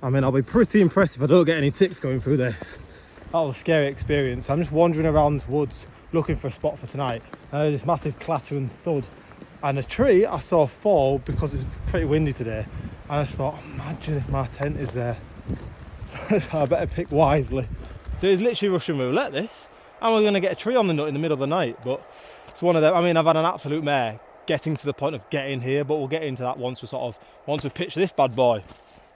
I mean, I'll be pretty impressed if I don't get any ticks going through this. That was a scary experience. I'm just wandering around the woods looking for a spot for tonight. I heard this massive clatter and thud. And a tree I saw fall because it's pretty windy today. And I just thought, imagine if my tent is there. So I better pick wisely. So it's literally Russian roulette this. And we're going to get a tree on the nut in the middle of the night. But it's one of them. I mean, I've had an absolute mare getting to the point of getting here. But we'll get into that once we've pitched this bad boy.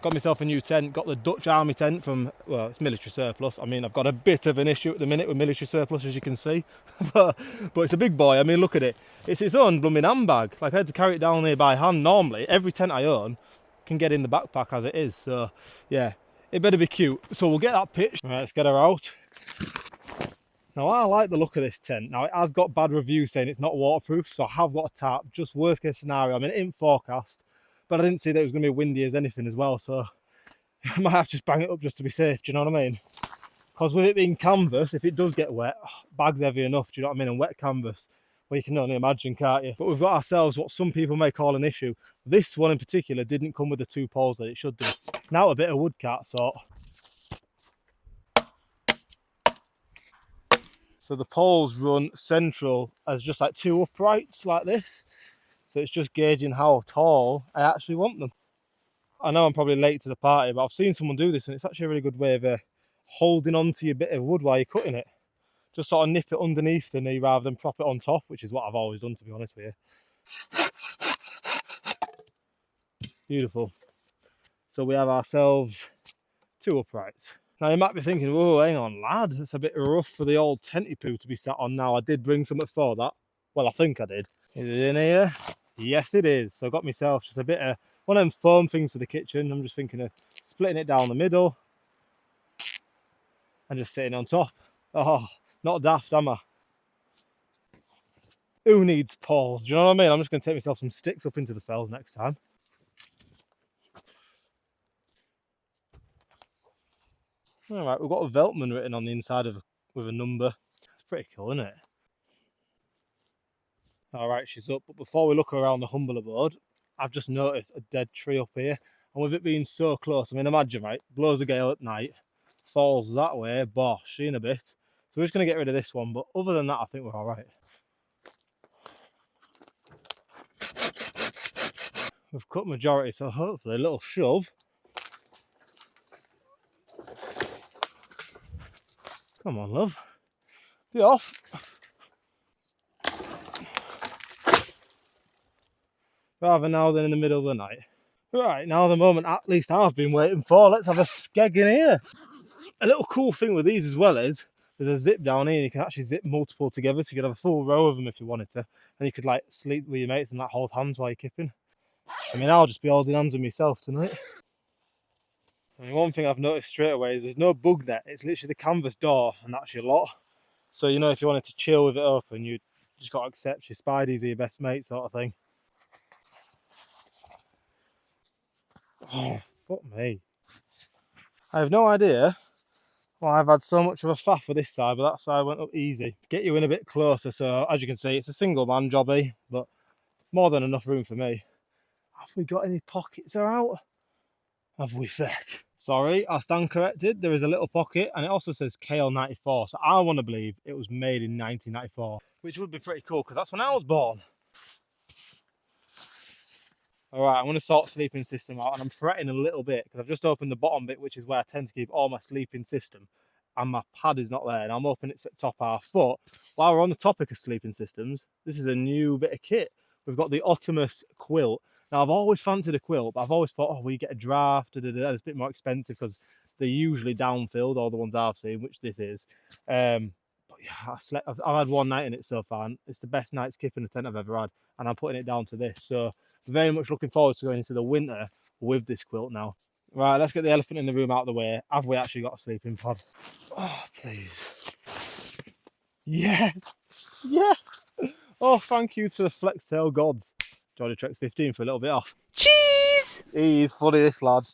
Got myself a new tent, got the Dutch Army tent from, well, it's military surplus. I mean, I've got a bit of an issue at the minute with military surplus, as you can see. but it's a big boy. I mean, look at it. It's its own blooming handbag. Like, I had to carry it down here by hand. Normally, every tent I own can get in the backpack as it is. So, yeah, it better be cute. So we'll get that pitched. Right, let's get her out. Now, I like the look of this tent. Now, it has got bad reviews saying it's not waterproof, so I have got a tarp. Just worst case scenario. I mean, it ain't forecast. But I didn't see that it was going to be windy as anything as well, so I might have to just bang it up just to be safe, do you know what I mean? Because with it being canvas, if it does get wet, bag's heavy enough, do you know what I mean? And wet canvas, well, you can only imagine, can't you? But we've got ourselves what some people may call an issue. This one in particular didn't come with the 2 poles that it should do. Now a bit of woodcat sort. So the poles run central as just like 2 uprights like this. So it's just gauging how tall I actually want them. I know I'm probably late to the party, but I've seen someone do this and it's actually a really good way of holding on to your bit of wood while you're cutting it. Just sort of nip it underneath the knee rather than prop it on top, which is what I've always done, to be honest with you. Beautiful. So we have ourselves 2 uprights. Now you might be thinking, whoa, hang on lad, it's a bit rough for the old tenty poo to be sat on now. I did bring something for that. Well, I think I did. Is it in here? Yes, it is. So I got myself just a bit of one of them foam things for the kitchen. I'm just thinking of splitting it down the middle and just sitting on top. Oh, not daft, am I? Who needs poles? Do you know what I mean? I'm just going to take myself some sticks up into the fells next time. All right, we've got a Veltman written on the inside with a number. It's pretty cool, isn't it? All right, she's up. But before we look around the humble abode, I've just noticed a dead tree up here. And with it being so close, I mean, imagine, right? Blows a gale at night, falls that way, bosh, in a bit. So we're just going to get rid of this one. But other than that, I think we're all right. We've cut majority, so hopefully a little shove. Come on, love. Be off. Rather now than in the middle of the night. Right, now the moment at least I've been waiting for. Let's have a skeg in here. A little cool thing with these as well is there's a zip down here and you can actually zip multiple together, so you could have a full row of them if you wanted to. And you could like sleep with your mates and like hold hands while you're kipping. I mean, I'll just be holding hands with myself tonight. I mean, one thing I've noticed straight away is there's no bug net. It's literally the canvas door and that's your lot. So, you know, if you wanted to chill with it open, you just got to accept your spideys are your best mate sort of thing. Oh, fuck me. I have no idea why I've had so much of a faff for this side, but that side went up easy. To get you in a bit closer, so as you can see, it's a single man jobby, but more than enough room for me. Have we got any pockets are out? Have we, feck? Sorry, I stand corrected. There is a little pocket, and it also says KL94, so I want to believe it was made in 1994, which would be pretty cool, because that's when I was born. All right, I'm going to sort sleeping system out, and I'm fretting a little bit because I've just opened the bottom bit, which is where I tend to keep all my sleeping system, and my pad is not there, and I'm opening it at the top half. But while we're on the topic of sleeping systems, this is a new bit of kit. We've got the Optimus quilt. Now, I've always fancied a quilt, but I've always thought, oh, well, you get a draft, it's a bit more expensive because they're usually downfilled, all the ones I've seen, which this is. But yeah, I've had one night in it so far, and it's the best night skip in the tent I've ever had, and I'm putting it down to this. So very much looking forward to going into the winter with this quilt now. Right, let's get the elephant in the room out of the way. Have we actually got a sleeping pod? Oh, please. Yes! Yes! Oh, thank you to the Flextail gods. Jordy Trex 15 for a little bit off. Cheese! He's funny, this lad.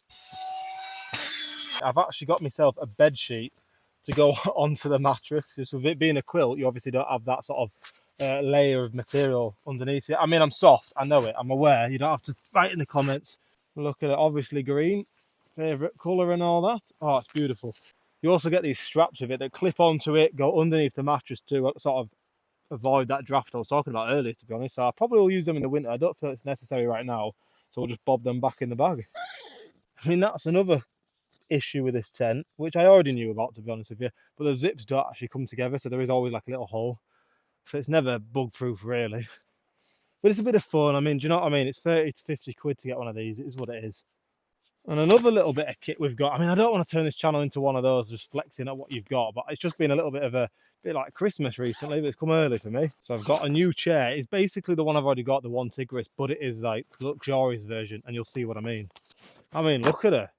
I've actually got myself a bed sheet to go onto the mattress. Just with it being a quilt, you obviously don't have that sort of layer of material underneath it. I mean, I'm soft, I know it, I'm aware. You don't have to write in the comments. Look at it, obviously green. favourite colour and all that. Oh, it's beautiful. You also get these straps of it that clip onto it, go underneath the mattress to sort of avoid that draft I was talking about earlier, to be honest. So I probably will use them in the winter. I don't feel it's necessary right now, so we'll just bob them back in the bag. I mean, that's another issue with this tent, which I already knew about, to be honest with you, but the zips don't actually come together, so there is always like a little hole. So it's never bug proof, really. But it's a bit of fun. I mean, do you know what I mean? It's 30 to 50 quid to get one of these. It is what it is. And another little bit of kit we've got. I mean, I don't want to turn this channel into one of those just flexing at what you've got, but it's just been a little bit of a bit like Christmas recently, but it's come early for me. So I've got a new chair. It's basically the one I've already got, the one Tigris, but it is like the luxurious version, and you'll see what I mean. I mean, look at her.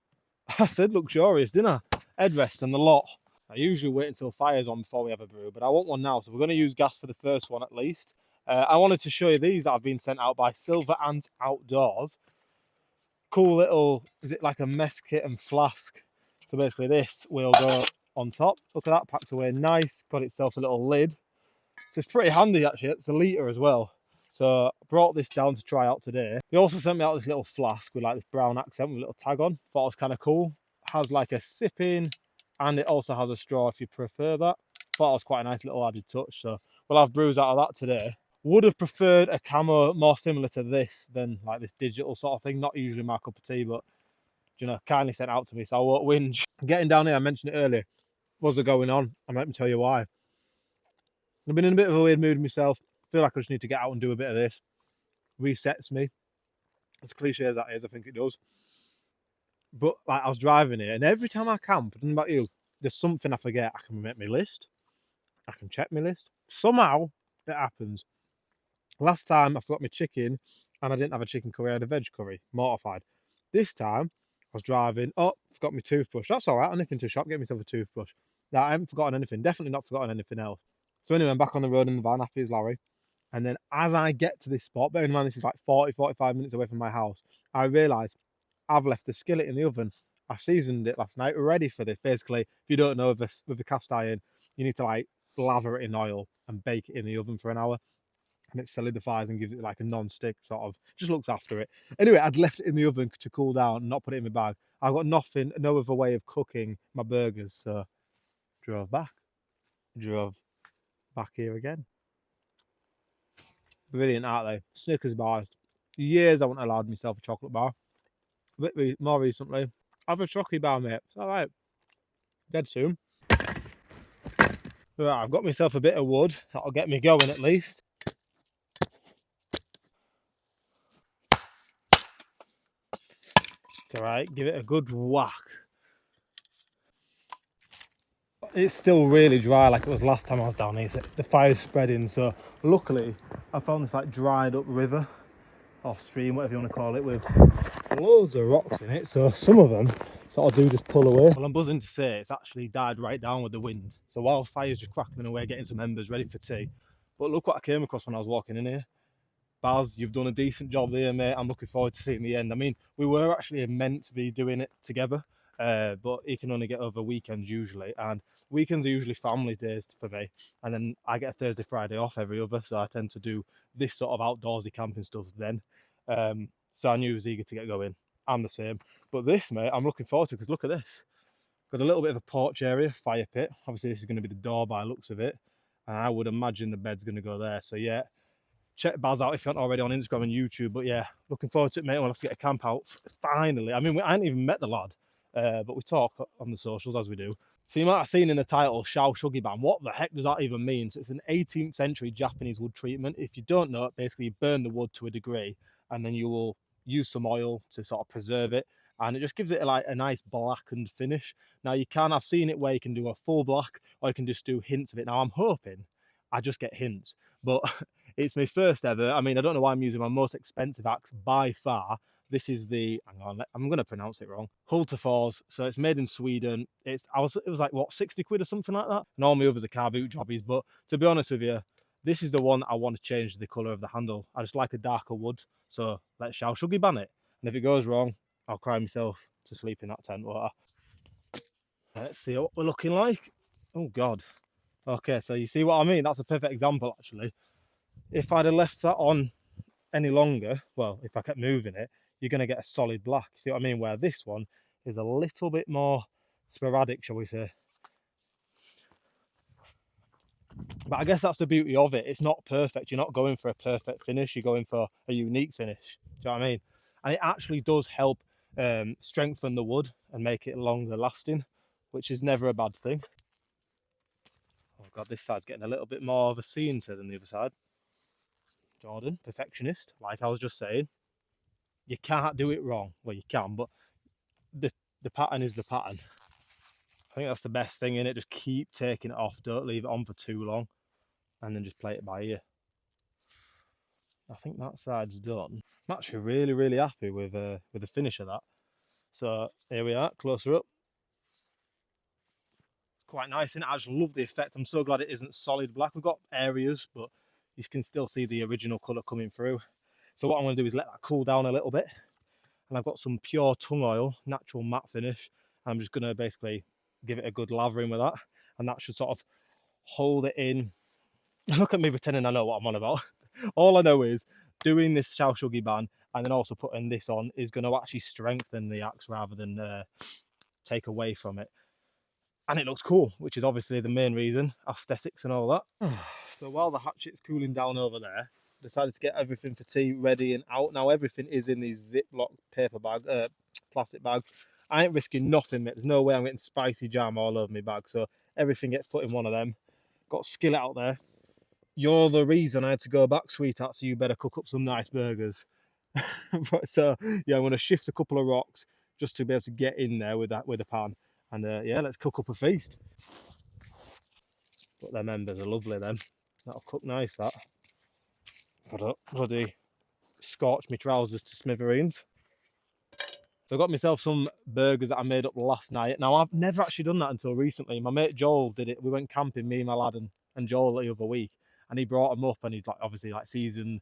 I said luxurious, didn't I? Headrest and the lot. I usually wait until fire's on before we have a brew, but I want one now, so we're going to use gas for the first one at least. I wanted to show you these that have been sent out by Silver Ant Outdoors. Cool little, is it like a mess kit and flask? So basically this will go on top. Look at that, packed away nice. Got itself a little lid. So it's pretty handy actually. It's a litre as well. So I brought this down to try out today. They also sent me out this little flask with like this brown accent with a little tag on. Thought it was kind of cool. Has like a sip in, and it also has a straw if you prefer that. Thought it was quite a nice little added touch. So we'll have brews out of that today. Would have preferred a camo more similar to this than like this digital sort of thing. Not usually my cup of tea, but you know, kindly sent out to me, so I won't whinge. Getting down here, I mentioned it earlier. What's going on? And let me tell you why. I've been in a bit of a weird mood myself. Feel like I just need to get out and do a bit of this. Resets me. As cliche as that is, I think it does. But like I was driving here, and every time I camp, I don't know about you, there's something I forget. I can make my list. I can check my list. Somehow it happens. Last time I forgot my chicken and I didn't have a chicken curry, I had a veg curry. Mortified. This time I was driving. Oh, forgot my toothbrush. That's all right. I'll nip into a shop, get myself a toothbrush. Now, I haven't forgotten anything. Definitely not forgotten anything else. So anyway, I'm back on the road in the van, happy as Larry. And then as I get to this spot, bearing in mind this is like 40, 45 minutes away from my house, I realise I've left the skillet in the oven. I seasoned it last night, ready for this. Basically, if you don't know, with a cast iron, you need to like lather it in oil and bake it in the oven for an hour. And it solidifies and gives it like a non-stick sort of, just looks after it. Anyway, I'd left it in the oven to cool down and not put it in my bag. I've got nothing, no other way of cooking my burgers, so drove back here again. Brilliant, aren't they? Snickers bars. Years I wouldn't have allowed myself a chocolate bar. A bit more recently, have a chocolate bar, mate. It's all right. Dead soon. Right, I've got myself a bit of wood. That'll get me going at least. It's all right. Give it a good whack. It's still really dry like it was last time I was down here. The fire's spreading, so luckily I found this like dried up river or stream, whatever you want to call it, with loads of rocks in it, so some of them sort of do just pull away. Well, I'm buzzing to say it's actually died right down with the wind, so while fire's just crackling away, getting some embers ready for tea. But look what I came across when I was walking in here. Baz, you've done a decent job there, mate. I'm looking forward to seeing the end. I mean, we were actually meant to be doing it together, but he can only get over weekends usually, and weekends are usually family days for me. And then I get a Thursday, Friday off every other, so I tend to do this sort of outdoorsy camping stuff then. So I knew he was eager to get going. I'm the same. But this, mate, I'm looking forward to, because look at this. Got a little bit of a porch area, fire pit. Obviously, this is going to be the door by looks of it, and I would imagine the bed's going to go there. So yeah. Check Baz out if you're not already on Instagram and YouTube. But yeah, looking forward to it, mate. We'll have to get a camp out finally. I mean, I hadn't even met the lad, but we talk on the socials as we do. So you might have seen in the title, Shou Sugi Ban. What the heck does that even mean? So it's an 18th century Japanese wood treatment. If you don't know, basically you burn the wood to a degree, and then you will use some oil to sort of preserve it. And it just gives it like a nice blackened finish. Now I've seen it where you can do a full black, or you can just do hints of it. Now I'm hoping I just get hints, but it's my first ever. I mean, I don't know why I'm using my most expensive axe by far. This is the, hang on, I'm going to pronounce it wrong, Hultafors. So it's made in Sweden. It was like, what, 60 quid or something like that? And all my others are car boot jobbies. But to be honest with you, this is the one I want to change the colour of the handle. I just like a darker wood. So let's Shou Sugi Ban it. And if it goes wrong, I'll cry myself to sleep in that tent water. Let's see what we're looking like. Oh, God. Okay, so you see what I mean? That's a perfect example, actually. If I'd have left that on any longer, well, if I kept moving it, you're going to get a solid black. You see what I mean? Where this one, is a little bit more sporadic, shall we say. But I guess that's the beauty of it. It's not perfect. You're not going for a perfect finish. You're going for a unique finish. Do you know what I mean? And it actually does help strengthen the wood and make it longer lasting, which is never a bad thing. Oh God, this side's getting a little bit more of a seam to than the other side. Jordan, perfectionist, like I was just saying. You can't do it wrong. Well, you can, but the pattern is the pattern. I think that's the best thing in it. Just keep taking it off. Don't leave it on for too long, and then just play it by ear. I think that side's done. I'm actually really happy with the finish of that. So here we are, closer up. Quite nice, and I just love the effect. I'm so glad it isn't solid black. We've got areas, but you can still see the original colour coming through. So what I'm going to do is let that cool down a little bit. And I've got some pure tung oil, natural matte finish. I'm just going to basically give it a good lathering with that. And that should sort of hold it in. Look at me pretending I know what I'm on about. All I know is doing this Shou Sugi Ban and then also putting this on is going to actually strengthen the axe rather than take away from it. And it looks cool, which is obviously the main reason, aesthetics and all that. So while the hatchet's cooling down over there, I decided to get everything for tea ready and out. Now everything is in these Ziploc paper bag, plastic bags. I ain't risking nothing, mate. There's no way I'm getting spicy jam all over my bag. So everything gets put in one of them. Got skillet out there. You're the reason I had to go back, sweetheart, so you better cook up some nice burgers. So yeah, I'm going to shift a couple of rocks just to be able to get in there with a pan. And yeah, let's cook up a feast. But them embers are lovely then. That'll cook nice, that. Got up, bloody scorched my trousers to smithereens. So I got myself some burgers that I made up last night. Now, I've never actually done that until recently. My mate Joel did it. We went camping, me and my lad and Joel the other week. And he brought them up and he'd like obviously like seasoned,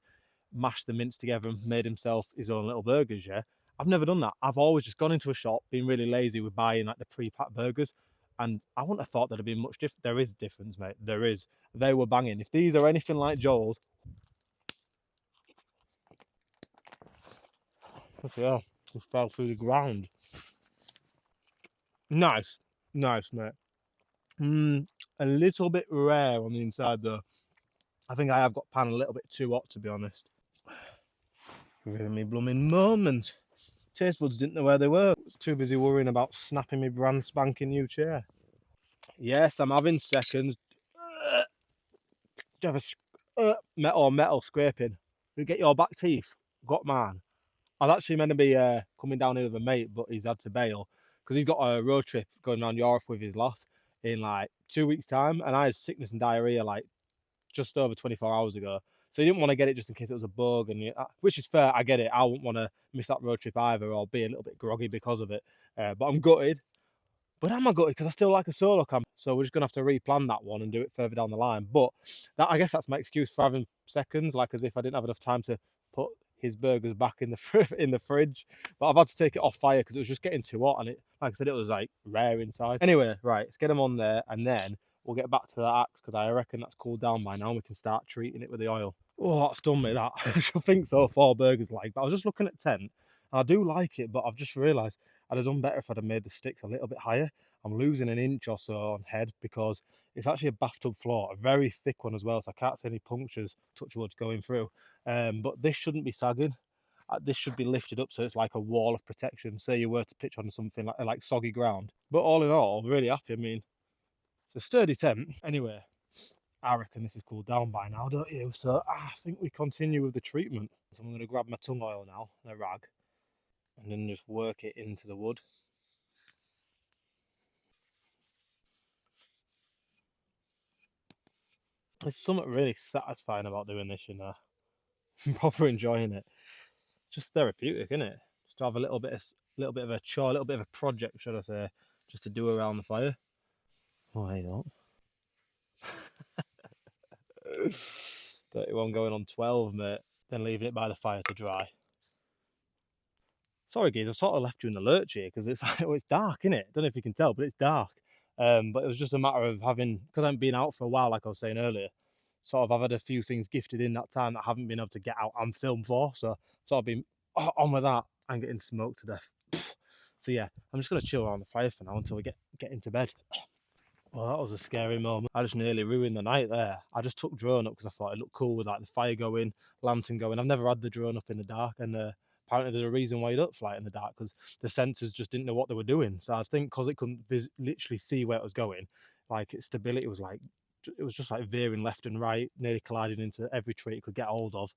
mashed the mince together and made himself his own little burgers, yeah? I've never done that. I've always just gone into a shop, been really lazy with buying like the pre-packed burgers. And I wouldn't have thought there'd have been much difference. There is difference, mate. There is. They were banging. If these are anything like Joel's, yeah, just fell through the ground. Nice, nice, mate. A little bit rare on the inside though. I think I have got pan a little bit too hot, to be honest. Really me blooming moment. Taste buds didn't know where they were. I was too busy worrying about snapping my brand spanking new chair. Yes, I'm having seconds. Do you have a metal scraping? You get your back teeth. Got mine. I was actually meant to be coming down here with a mate, but he's had to bail because he's got a road trip going around Europe with his lass in like 2 weeks' time, and I had sickness and diarrhea like just over 24 hours ago. So he didn't want to get it just in case it was a bug, and which is fair. I get it. I wouldn't want to miss that road trip either, or be a little bit groggy because of it. But I'm gutted. But am I gutted because I still like a solo camp? So we're just gonna have to replan that one and do it further down the line. But that, I guess that's my excuse for having seconds, like as if I didn't have enough time to put his burgers back in the in the fridge. But I've had to take it off fire because it was just getting too hot, and it, like I said, it was like rare inside. Anyway, right, let's get them on there, and then we'll get back to the axe because I reckon that's cooled down by now. And we can start treating it with the oil. Oh, that's done me that. I should think so. 4 burgers like, but I was just looking at 10. I do like it, but I've just realised I'd have done better if I'd have made the sticks a little bit higher. I'm losing an inch or so on head because it's actually a bathtub floor, a very thick one as well, so I can't see any punctures, touch wood, going through. But this shouldn't be sagging. This should be lifted up so it's like a wall of protection. Say you were to pitch on something like soggy ground. But all in all, really happy. I mean, it's a sturdy tent. Anyway, I reckon this is cooled down by now, don't you? So I think we continue with the treatment. So I'm going to grab my tung oil now and a rag and then just work it into the wood. There's something really satisfying about doing this, you know. I'm proper enjoying it. Just therapeutic, isn't it? Just to have a little bit of a chore, a little bit of a project, should I say, just to do around the fire. Oh, hey, don't. 31 going on 12, mate. Then leaving it by the fire to dry. Sorry, guys, I sort of left you in the lurch here because it's like, well, it's dark, isn't it? Don't know if you can tell, but it's dark. But it was just a matter of having, because I haven't been out for a while, like I was saying earlier. Sort of, I've had a few things gifted in that time that I haven't been able to get out and film for. So, sort of been on with that and getting smoked to death. So yeah, I'm just gonna chill around the fire for now until we get into bed. Well, that was a scary moment. I just nearly ruined the night there. I just took drone up because I thought it looked cool with like the fire going, lantern going. I've never had the drone up in the dark, and apparently there's a reason why you don't fly it in the dark, because the sensors just didn't know what they were doing. So I think because it couldn't literally see where it was going, like its stability was like, it was just like veering left and right, nearly colliding into every tree it could get hold of.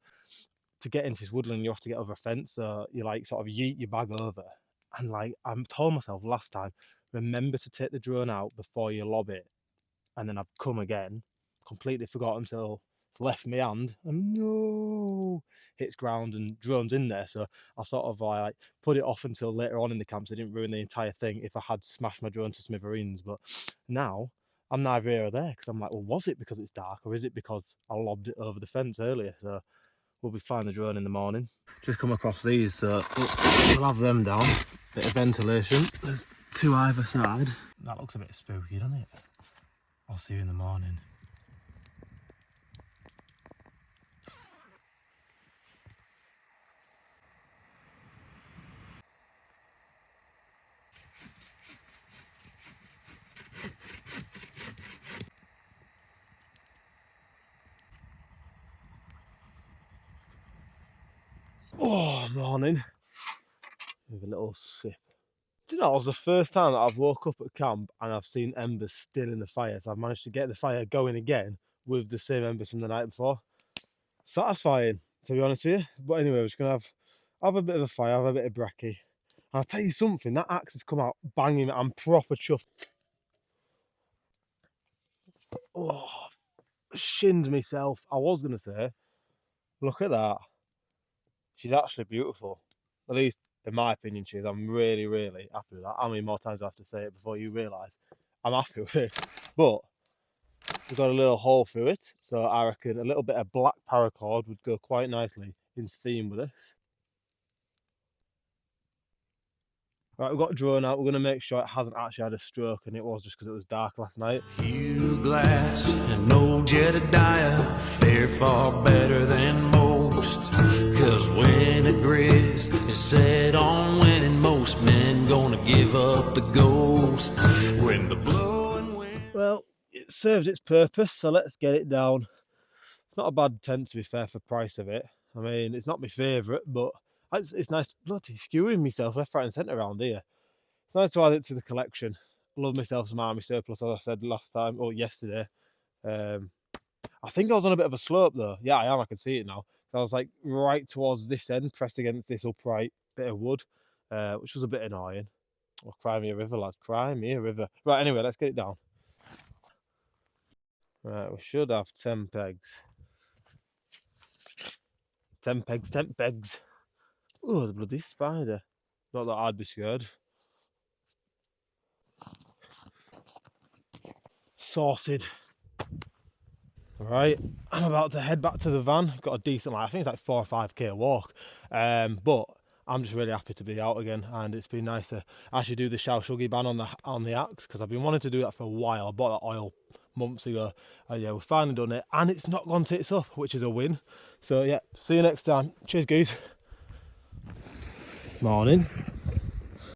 To get into this woodland, you have to get over a fence, so you like sort of yeet your bag over. And like I told myself last time, remember to take the drone out before you lob it. And then I've come again, completely forgot until left my hand, and no, hits ground and drone's in there. So I sort of like put it off until later on in the camp, so I didn't ruin the entire thing if I had smashed my drone to smithereens. But now I'm neither here or there, because I'm like, well, was it because it's dark, or is it because I lobbed it over the fence earlier? So we'll be flying the drone in the morning. Just come across these, so we'll have them down. Bit of ventilation. There's two either side. That looks a bit spooky, doesn't it? I'll see you in the morning. Oh, morning. With a little sip. Do you know, it was the first time that I've woke up at camp and I've seen embers still in the fire. So I've managed to get the fire going again with the same embers from the night before. Satisfying, to be honest with you. But anyway, we're just going to have a bit of a fire, have a bit of brekkie. And I'll tell you something, that axe has come out banging. I'm proper chuffed. Oh, shinned myself. I was going to say, look at that. She's actually beautiful. At least, in my opinion, she is. I'm really, really happy with that. How many more times do I have to say it before you realise I'm happy with it? But we've got a little hole through it, so I reckon a little bit of black paracord would go quite nicely in theme with this. Right, we've got a drone out. We're going to make sure it hasn't actually had a stroke, and it was just because it was dark last night. Hugh Glass and old Jedediah fare far better than most. Cause when a grist is set on winning, most men gonna give up the ghost when the blowing wind. Well, it served its purpose, so let's get it down. It's not a bad tent, to be fair, for price of it. I mean, it's not my favourite, but it's nice. Bloody skewing myself left, right and centre around here. It's nice to add it to the collection. I love myself some army surplus, as I said last time, or yesterday. I think I was on a bit of a slope though. Yeah, I am, I can see it now. I was like right towards this end, pressed against this upright bit of wood, which was a bit annoying. Oh, cry me a river, lad, cry me a river. Right, anyway, let's get it down. Right, we should have 10 pegs. 10 pegs, 10 pegs. Oh, the bloody spider. Not that I'd be scared. Sorted. Right, I'm about to head back to the van. Got a decent, like, I think it's like 4 or 5k walk. But I'm just really happy to be out again, and it's been nice to actually do the Shou Sugi Ban on the axe, because I've been wanting to do that for a while. I bought that oil months ago, and yeah, we've finally done it, and it's not gone tits up, which is a win. So yeah, see you next time. Cheers, guys. Morning.